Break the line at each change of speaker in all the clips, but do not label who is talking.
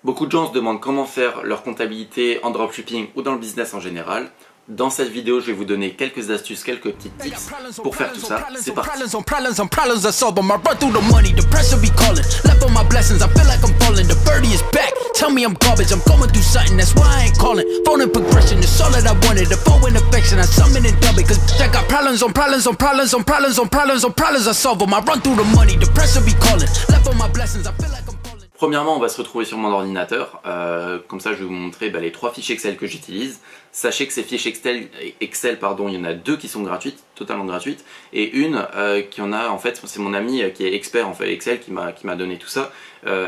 Beaucoup de gens se demandent comment faire leur comptabilité en dropshipping ou dans le business en général. Dans cette vidéo, je vais vous donner quelques astuces, quelques petits tips pour faire tout ça. C'est parti. Premièrement, on va se retrouver sur mon ordinateur, comme ça je vais vous montrer les 3 fiches Excel que j'utilise. Sachez que ces fiches Excel, il y en a 2 qui sont gratuites, totalement gratuites, et une qui en a, en fait, c'est mon ami qui est expert en fait Excel qui m'a donné tout ça,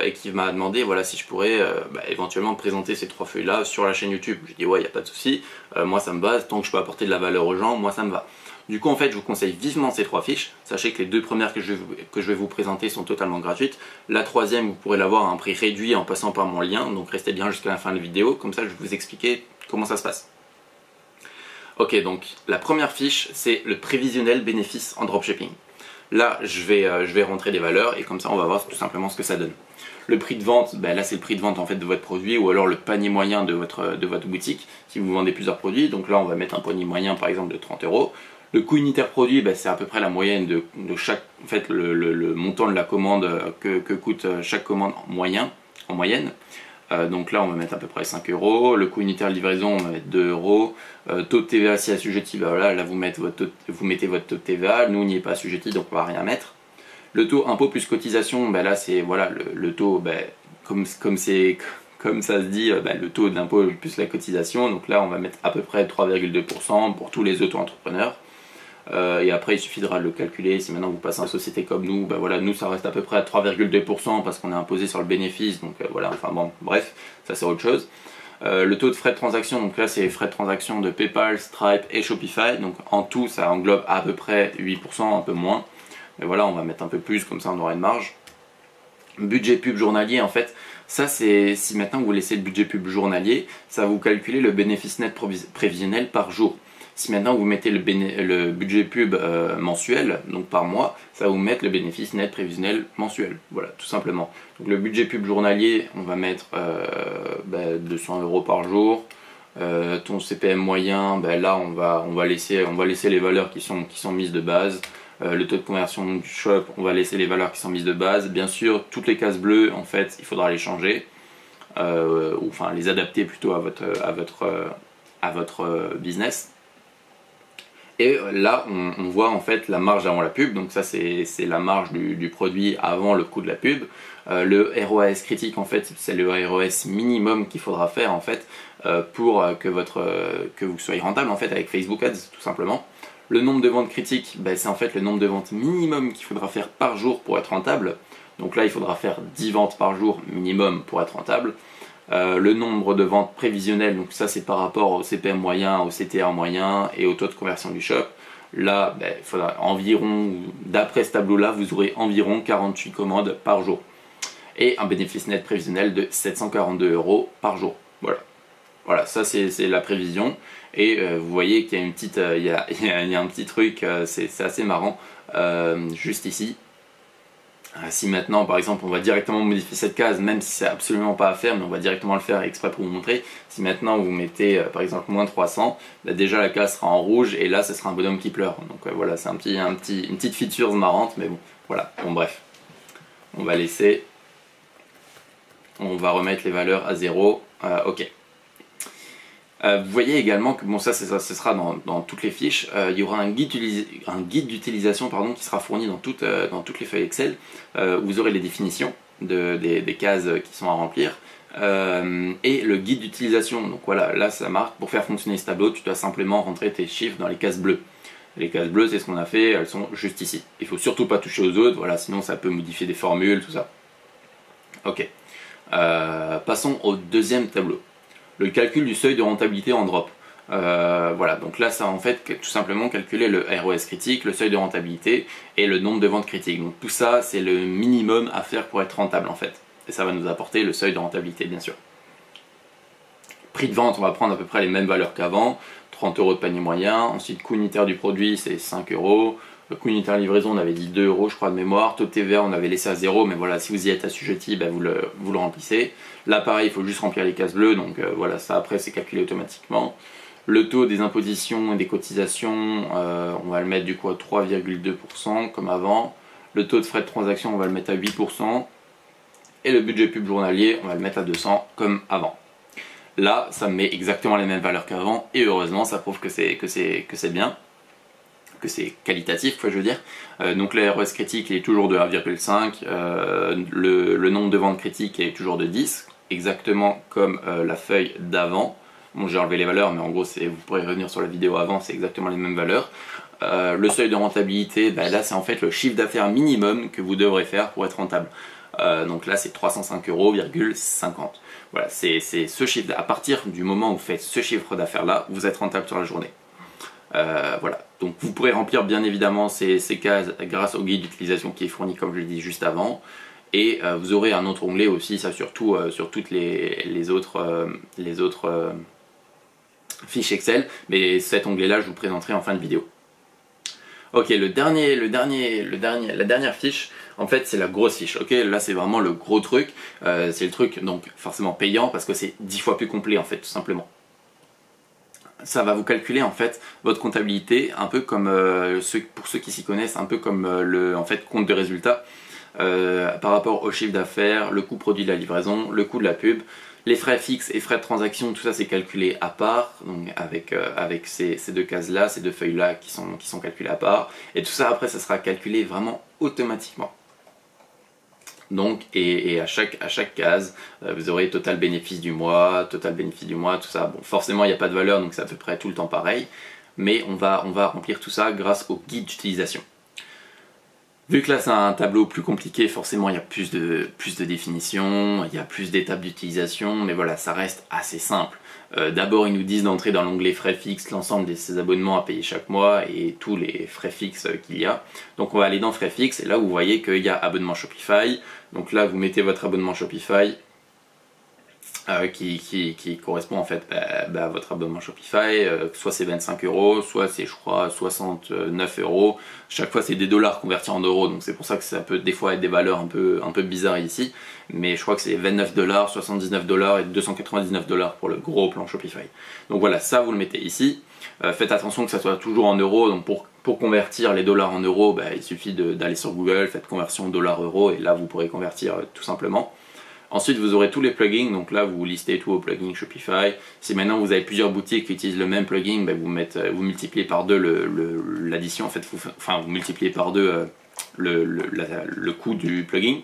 et qui m'a demandé voilà, si je pourrais éventuellement présenter ces 3 feuilles là sur la chaîne YouTube. J'ai dit ouais, il n'y a pas de souci, moi ça me va, tant que je peux apporter de la valeur aux gens, moi ça me va. Du coup, en fait, je vous conseille vivement ces 3 fiches. Sachez que les 2 premières que je vais vous présenter sont totalement gratuites. La 3e, vous pourrez l'avoir à un prix réduit en passant par mon lien. Donc restez bien jusqu'à la fin de la vidéo. Comme ça, je vais vous expliquer comment ça se passe. Ok, donc la première fiche, c'est le prévisionnel bénéfice en dropshipping. Là, je vais rentrer des valeurs et comme ça, on va voir tout simplement ce que ça donne. Le prix de vente, là c'est le prix de vente en fait de votre produit ou alors le panier moyen de votre boutique si vous vendez plusieurs produits. Donc là, on va mettre un panier moyen par exemple de 30 €. Le coût unitaire produit, c'est à peu près la moyenne de chaque, en fait, le montant de la commande que coûte chaque commande en moyenne. Donc là, on va mettre à peu près 5 €. Le coût unitaire de livraison, on va mettre 2 €. Taux de TVA si assujetti, là vous mettez votre taux de TVA. Nous, on n'y est pas assujetti, donc on va rien mettre. Le taux impôt plus cotisation, là c'est voilà, le taux, comme ça se dit, le taux d'impôt plus la cotisation. Donc là, on va mettre à peu près 3,2% pour tous les auto-entrepreneurs. Et après, il suffira de le calculer. Si maintenant vous passez en société comme nous, voilà, nous ça reste à peu près à 3,2% parce qu'on est imposé sur le bénéfice. Donc voilà, enfin bon, bref, ça c'est autre chose. Le taux de frais de transaction, donc là c'est les frais de transaction de PayPal, Stripe et Shopify. Donc en tout, ça englobe à peu près 8%, un peu moins. Mais voilà, on va mettre un peu plus, comme ça on aura une marge. Budget pub journalier, en fait, ça c'est si maintenant vous laissez le budget pub journalier, ça va vous calculer le bénéfice net prévisionnel par jour. Si maintenant vous mettez le budget pub mensuel, donc par mois, ça va vous mettre le bénéfice net prévisionnel mensuel. Voilà, tout simplement. Donc le budget pub journalier, on va mettre 200 € par jour. Ton CPM moyen, là on va laisser les valeurs qui sont mises de base. Le taux de conversion du shop, on va laisser les valeurs qui sont mises de base. Bien sûr, toutes les cases bleues, en fait, il faudra les changer, ou enfin les adapter plutôt à votre business. Et là, on voit en fait la marge avant la pub. Donc ça, c'est la marge du produit avant le coût de la pub. Le ROAS critique, en fait, c'est le ROAS minimum qu'il faudra faire en fait pour que vous soyez rentable en fait avec Facebook Ads, tout simplement. Le nombre de ventes critiques, c'est en fait le nombre de ventes minimum qu'il faudra faire par jour pour être rentable. Donc là, il faudra faire 10 ventes par jour minimum pour être rentable. Le nombre de ventes prévisionnelles, donc ça c'est par rapport au CPM moyen, au CTR moyen et au taux de conversion du shop. Là, il faudra environ, d'après ce tableau-là, vous aurez environ 48 commandes par jour. Et un bénéfice net prévisionnel de 742 € par jour. Voilà, ça c'est la prévision. Et vous voyez qu'il y a une petite, il y a un petit truc, c'est assez marrant, juste ici. Si maintenant, par exemple, on va directement modifier cette case, même si c'est absolument pas à faire, mais on va directement le faire exprès pour vous montrer. Si maintenant vous mettez, par exemple, moins 300, déjà la case sera en rouge et là, ce sera un bonhomme qui pleure. Donc voilà, c'est une petite feature marrante, mais bon, voilà. Bon, bref, on va laisser, on va remettre les valeurs à 0. Ok. Vous voyez également que, bon, ça ce sera dans toutes les fiches, il y aura un guide d'utilisation qui sera fourni dans toutes les feuilles Excel, où vous aurez les définitions des cases qui sont à remplir, et le guide d'utilisation. Donc voilà, là ça marque, pour faire fonctionner ce tableau, tu dois simplement rentrer tes chiffres dans les cases bleues. Les cases bleues, c'est ce qu'on a fait, elles sont juste ici. Il faut surtout pas toucher aux autres, voilà, sinon ça peut modifier des formules, tout ça. Ok. Passons au deuxième tableau. Le calcul du seuil de rentabilité en drop. Voilà, donc là ça va en fait tout simplement calculer le ROAS critique, le seuil de rentabilité et le nombre de ventes critiques. Donc tout ça c'est le minimum à faire pour être rentable en fait. Et ça va nous apporter le seuil de rentabilité bien sûr. Prix de vente, on va prendre à peu près les mêmes valeurs qu'avant. 30 € de panier moyen. Ensuite coût unitaire du produit c'est 5 €. Le coût unitaire livraison, on avait dit 2 euros je crois de mémoire. Taux de TVA, on avait laissé à 0, mais voilà, si vous y êtes assujetti, ben, vous le remplissez. Là pareil, il faut juste remplir les cases bleues, donc voilà, ça après c'est calculé automatiquement. Le taux des impositions et des cotisations, on va le mettre du coup à 3,2% comme avant. Le taux de frais de transaction, on va le mettre à 8%. Et le budget pub journalier, on va le mettre à 200 comme avant. Là, ça me met exactement les mêmes valeurs qu'avant, et heureusement, ça prouve que c'est bien, que c'est qualitatif, quoi, je veux dire. Donc le ROS critique il est toujours de 1,5, le nombre de ventes critiques est toujours de 10, exactement comme la feuille d'avant. Bon, j'ai enlevé les valeurs, mais en gros, vous pourrez revenir sur la vidéo avant, c'est exactement les mêmes valeurs. Le seuil de rentabilité, ben là, c'est en fait le chiffre d'affaires minimum que vous devrez faire pour être rentable. Donc là, c'est 305,50 €. Voilà, c'est ce chiffre. À partir du moment où vous faites ce chiffre d'affaires-là, vous êtes rentable sur la journée. Voilà, donc vous pourrez remplir bien évidemment ces cases grâce au guide d'utilisation qui est fourni comme je l'ai dit juste avant, et vous aurez un autre onglet aussi, ça surtout sur toutes les autres fiches Excel, mais cet onglet là je vous présenterai en fin de vidéo. Ok, la dernière fiche, en fait c'est la grosse fiche, ok, là c'est vraiment le gros truc, c'est le truc donc forcément payant parce que c'est 10 fois plus complet en fait tout simplement. Ça va vous calculer en fait votre comptabilité un peu comme pour ceux qui s'y connaissent, un peu comme le en fait compte de résultat par rapport au chiffre d'affaires, le coût produit de la livraison, le coût de la pub, les frais fixes et frais de transaction, tout ça c'est calculé à part, donc avec ces deux cases là, ces deux feuilles là qui sont calculées à part, et tout ça après ça sera calculé vraiment automatiquement. Donc, et à chaque case, vous aurez total bénéfice du mois, tout ça. Bon, forcément, il n'y a pas de valeur, donc c'est à peu près tout le temps pareil. Mais on va remplir tout ça grâce au guide d'utilisation. Vu que là, c'est un tableau plus compliqué, forcément, il y a plus de définitions, il y a plus d'étapes d'utilisation, mais voilà, ça reste assez simple. D'abord, ils nous disent d'entrer dans l'onglet frais fixes l'ensemble de ces abonnements à payer chaque mois et tous les frais fixes qu'il y a. Donc, on va aller dans frais fixes et là, vous voyez qu'il y a abonnement Shopify. Donc là, vous mettez votre abonnement Shopify qui correspond en fait à votre abonnement Shopify. Soit c'est 25 €, soit c'est je crois 69 €. Chaque fois c'est des dollars convertis en euros, donc c'est pour ça que ça peut des fois être des valeurs un peu bizarres ici. Mais je crois que c'est 29 $, 79 $ et 299 $ pour le gros plan Shopify. Donc voilà, ça vous le mettez ici. Faites attention que ça soit toujours en euros, donc pour convertir les dollars en euros, il suffit d'aller sur Google, faites conversion dollar-euro et là vous pourrez convertir tout simplement. Ensuite vous aurez tous les plugins, donc là vous listez tous vos plugins Shopify. Si maintenant vous avez plusieurs boutiques qui utilisent le même plugin, vous multipliez par 2 l'addition, en fait, vous multipliez par 2 le coût du plugin.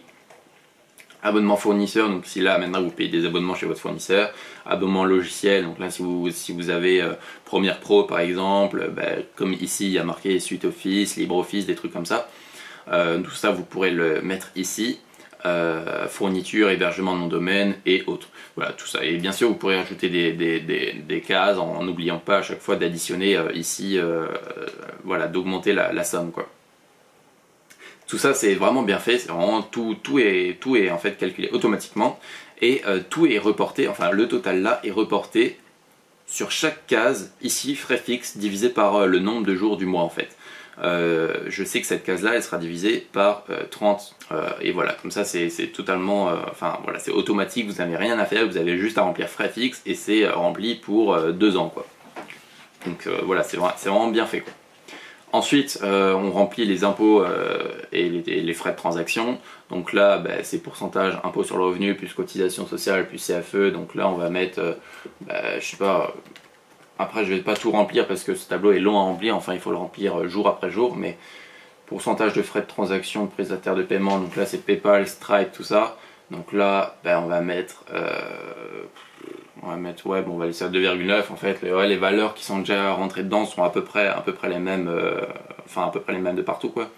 Abonnement fournisseur, donc si là maintenant vous payez des abonnements chez votre fournisseur. Abonnement logiciel, donc là si vous avez Premiere Pro par exemple, comme ici il y a marqué Suite Office, LibreOffice, des trucs comme ça. Tout ça vous pourrez le mettre ici. Fourniture, hébergement de nom de domaine et autres. Voilà tout ça. Et bien sûr vous pourrez ajouter des cases en n'oubliant pas à chaque fois d'additionner ici, voilà, d'augmenter la somme quoi. Tout ça c'est vraiment bien fait, c'est vraiment tout est en fait calculé automatiquement et tout est reporté, enfin le total là est reporté sur chaque case ici, frais fixes divisé par le nombre de jours du mois en fait. Je sais que cette case là elle sera divisée par 30 et voilà, comme ça c'est totalement enfin voilà, c'est automatique, vous n'avez rien à faire, vous avez juste à remplir frais fixes et c'est rempli pour 2 ans quoi. Donc voilà, c'est vraiment bien fait quoi. Ensuite, on remplit les impôts et les frais de transaction. Donc là, c'est pourcentage impôt sur le revenu, plus cotisation sociale, plus CFE. Donc là, on va mettre, je sais pas, après je vais pas tout remplir parce que ce tableau est long à remplir. Enfin, il faut le remplir jour après jour. Mais pourcentage de frais de transaction, prestataire de paiement. Donc là, c'est PayPal, Stripe, tout ça. Donc là, on va mettre... ouais, bon, on va laisser à 2,9 en fait. Les valeurs qui sont déjà rentrées dedans sont à peu près les mêmes, enfin à peu près les mêmes de partout quoi.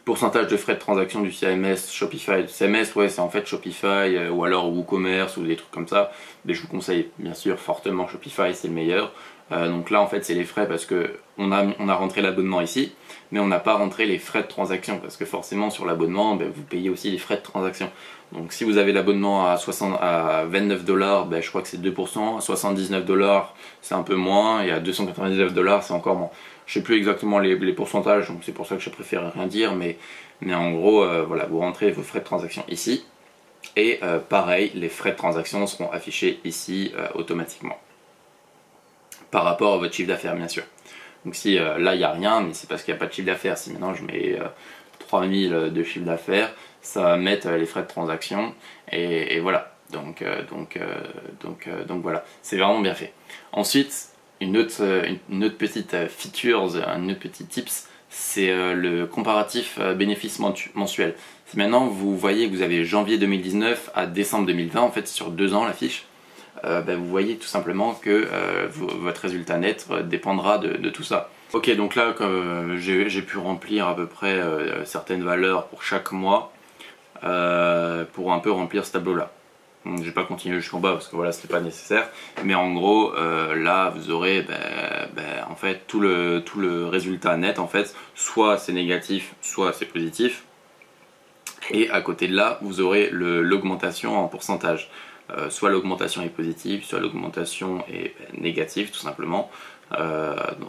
Pourcentage de frais de transaction du CMS Shopify. CMS, ouais, c'est en fait Shopify ou alors WooCommerce ou des trucs comme ça. Mais je vous conseille bien sûr fortement Shopify, c'est le meilleur. Donc là en fait c'est les frais parce que on a rentré l'abonnement ici, mais on n'a pas rentré les frais de transaction parce que forcément sur l'abonnement vous payez aussi les frais de transaction. Donc si vous avez l'abonnement à 29 $, je crois que c'est 2%, à 79 $ c'est un peu moins, et à 299 $ c'est encore moins. Je sais plus exactement les pourcentages, donc c'est pour ça que je préfère rien dire, mais en gros voilà, vous rentrez vos frais de transaction ici, et pareil, les frais de transaction seront affichés ici automatiquement par rapport à votre chiffre d'affaires bien sûr. Donc si là il n'y a rien, mais c'est parce qu'il n'y a pas de chiffre d'affaires. Si maintenant je mets 3000 de chiffre d'affaires, ça va mettre les frais de transaction, et voilà. Donc voilà, c'est vraiment bien fait. Ensuite, une autre petite feature, un autre petit tips, c'est le comparatif bénéfice mensuel. Si maintenant vous voyez que vous avez janvier 2019 à décembre 2020, en fait sur 2 ans la fiche, vous voyez tout simplement que votre résultat net dépendra de tout ça. Ok, donc là j'ai pu remplir à peu près certaines valeurs pour chaque mois pour un peu remplir ce tableau là. Donc j'ai pas continué jusqu'en bas parce que voilà, c'était pas nécessaire, mais en gros là vous aurez en fait tout le résultat net, en fait soit c'est négatif soit c'est positif, et à côté de là vous aurez l'augmentation en pourcentage. Soit l'augmentation est positive, soit l'augmentation est négative tout simplement.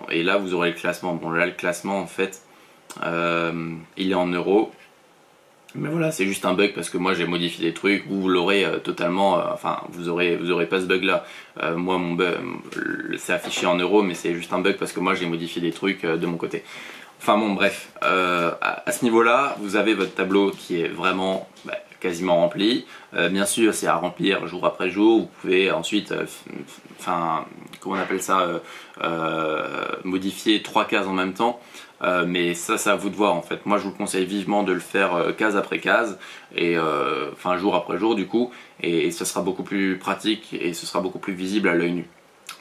Et là vous aurez le classement. Bon là le classement en fait il est en euros, mais voilà, c'est juste un bug parce que moi j'ai modifié des trucs. Vous l'aurez totalement, enfin vous aurez pas ce bug là. Moi mon bug c'est affiché en euros, mais c'est juste un bug parce que moi j'ai modifié des trucs de mon côté. Enfin bon bref, à ce niveau là vous avez votre tableau qui est vraiment quasiment rempli. Bien sûr c'est à remplir jour après jour. Vous pouvez ensuite comment on appelle ça, modifier 3 cases en même temps. Mais ça c'est à vous de voir en fait. Moi je vous conseille vivement de le faire case après case, et jour après jour du coup, et ce sera beaucoup plus pratique et ce sera beaucoup plus visible à l'œil nu.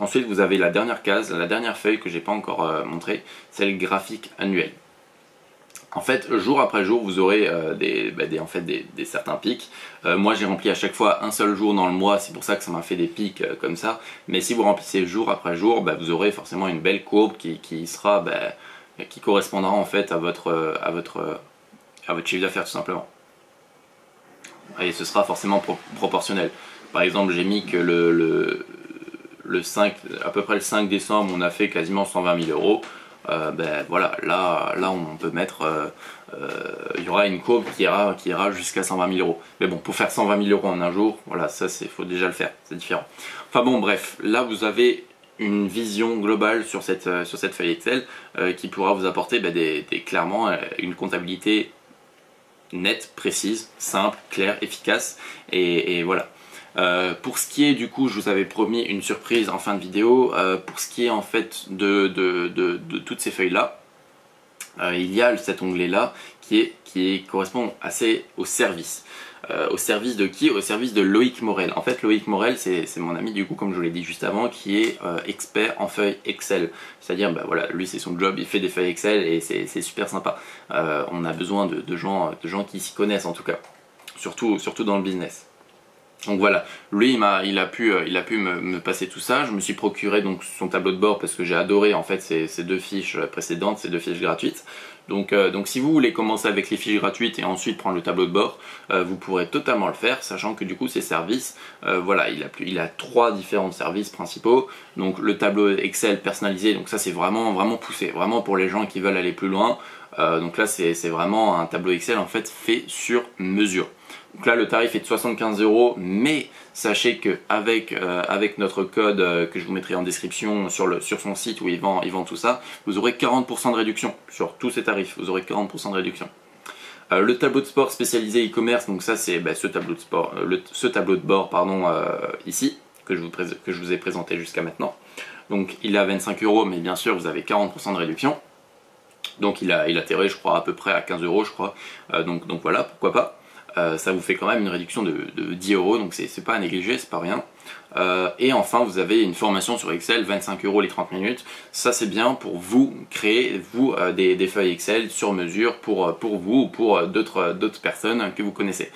Ensuite vous avez la dernière case, la dernière feuille que j'ai pas encore montré, c'est le graphique annuel. En fait, jour après jour, vous aurez des certains pics. Moi, j'ai rempli à chaque fois un seul jour dans le mois, c'est pour ça que ça m'a fait des pics comme ça. Mais si vous remplissez jour après jour, vous aurez forcément une belle courbe qui sera, qui correspondra en fait à votre chiffre d'affaires tout simplement. Et ce sera forcément proportionnel. Par exemple, j'ai mis que à peu près le 5 décembre, on a fait quasiment 120 000 €. Voilà, là on peut mettre, il y aura une courbe qui ira jusqu'à 120 000 €. Mais bon, pour faire 120 000 € en un jour, voilà, ça faut déjà le faire, c'est différent. Enfin bon, bref, là vous avez une vision globale sur cette feuille Excel qui pourra vous apporter clairement une comptabilité nette, précise, simple, claire, efficace, et voilà. Pour ce qui est du coup, je vous avais promis une surprise en fin de vidéo. Pour ce qui est en fait de toutes ces feuilles là, il y a cet onglet là qui correspond assez au service. Au service de qui? Au service de Loïc Morel. En fait Loïc Morel c'est mon ami du coup, comme je vous l'ai dit juste avant, qui est expert en feuilles Excel. C'est-à-dire voilà, lui c'est son job, il fait des feuilles Excel et c'est super sympa. On a besoin de gens qui s'y connaissent en tout cas, surtout dans le business. Donc voilà, lui il a pu me passer tout ça. Je me suis procuré donc son tableau de bord parce que j'ai adoré en fait ces deux fiches précédentes, ces deux fiches gratuites. Donc si vous voulez commencer avec les fiches gratuites et ensuite prendre le tableau de bord, vous pourrez totalement le faire, sachant que du coup ces services, voilà, il a 3 différents services principaux. Donc le tableau Excel personnalisé, donc ça c'est vraiment poussé, vraiment pour les gens qui veulent aller plus loin. Donc là c'est vraiment un tableau Excel en fait fait sur mesure. Donc là le tarif est de 75 €, mais sachez qu'avec avec notre code que je vous mettrai en description sur son site où il vend tout ça, vous aurez 40% de réduction sur tous ces tarifs, vous aurez 40% de réduction. Le tableau de sport spécialisé e-commerce, donc ça c'est ce tableau de bord ici que je vous ai présenté jusqu'à maintenant. Donc il est à 25 €, mais bien sûr vous avez 40% de réduction. Donc il atterrit je crois à peu près à 15 € je crois. Donc voilà, pourquoi pas. Ça vous fait quand même une réduction de 10 €, donc c'est pas à négliger, c'est pas rien. Et enfin vous avez une formation sur Excel, 25 € les 30 minutes. Ça c'est bien pour vous créer des feuilles Excel sur mesure pour vous ou pour d'autres personnes que vous connaissez.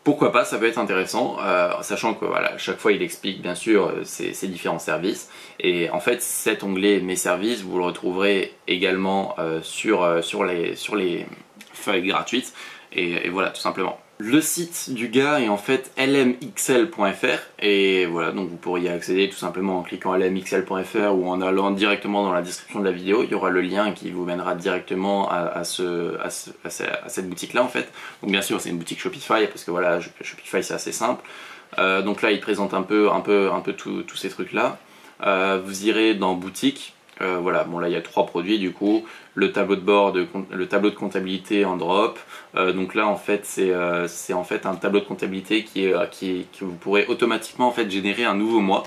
pourquoi pas, ça peut être intéressant, sachant que voilà, chaque fois il explique bien sûr ses différents services. Et en fait, cet onglet Mes services, vous le retrouverez également sur les feuilles gratuites. Et voilà, tout simplement. Le site du gars est en fait lmxl.fr et voilà, donc vous pourriez y accéder tout simplement en cliquant lmxl.fr ou en allant directement dans la description de la vidéo. Il y aura le lien qui vous mènera directement à cette boutique là en fait. Donc bien sûr c'est une boutique Shopify parce que voilà, Shopify c'est assez simple. Donc là il présente un peu tous ces trucs là. Vous irez dans boutique. Voilà, bon là il y a 3 produits du coup, le tableau de bord, le tableau de comptabilité en drop. Donc là en fait c'est en fait un tableau de comptabilité que vous pourrez automatiquement en fait générer un nouveau mois.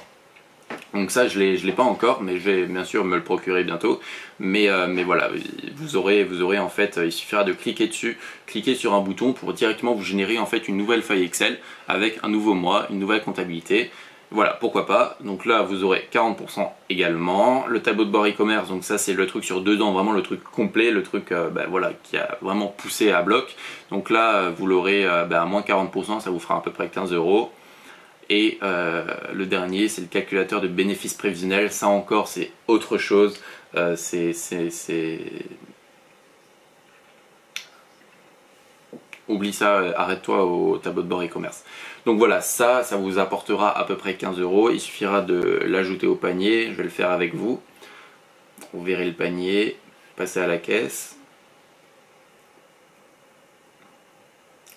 Donc ça je l'ai pas encore, mais je vais bien sûr me le procurer bientôt. Mais voilà, vous aurez en fait, il suffira de cliquer dessus, cliquer sur un bouton pour directement vous générer en fait une nouvelle feuille Excel avec un nouveau mois, une nouvelle comptabilité. Voilà, pourquoi pas. Donc là, vous aurez 40% également. Le tableau de bord e-commerce, donc ça c'est le truc sur 2 ans, vraiment le truc complet, le truc voilà, qui a vraiment poussé à bloc. Donc là, vous l'aurez à moins 40%, ça vous fera à peu près 15 €. Et le dernier, c'est le calculateur de bénéfices prévisionnels. Ça encore, c'est autre chose. Oublie ça, arrête-toi au tableau de bord e-commerce. Donc voilà, ça vous apportera à peu près 15 €. Il suffira de l'ajouter au panier. Je vais le faire avec vous. Vous verrez le panier, passez à la caisse.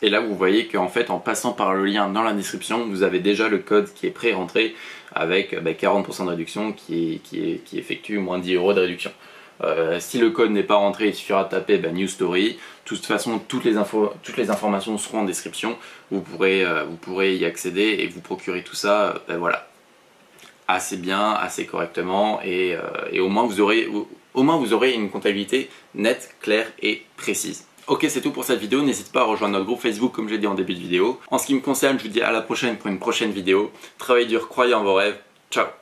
Et là, vous voyez qu'en fait, en passant par le lien dans la description, vous avez déjà le code qui est pré-rentré avec 40% de réduction qui effectue moins 10 € de réduction. Si le code n'est pas rentré, il suffira de taper New Story. De toute façon, toutes les informations seront en description. Vous pourrez y accéder et vous procurer tout ça voilà, assez bien, assez correctement. Et au moins vous aurez une comptabilité nette, claire et précise. Ok, c'est tout pour cette vidéo. N'hésite pas à rejoindre notre groupe Facebook comme j'ai dit en début de vidéo. En ce qui me concerne, je vous dis à la prochaine pour une prochaine vidéo. Travaillez dur, croyez en vos rêves. Ciao!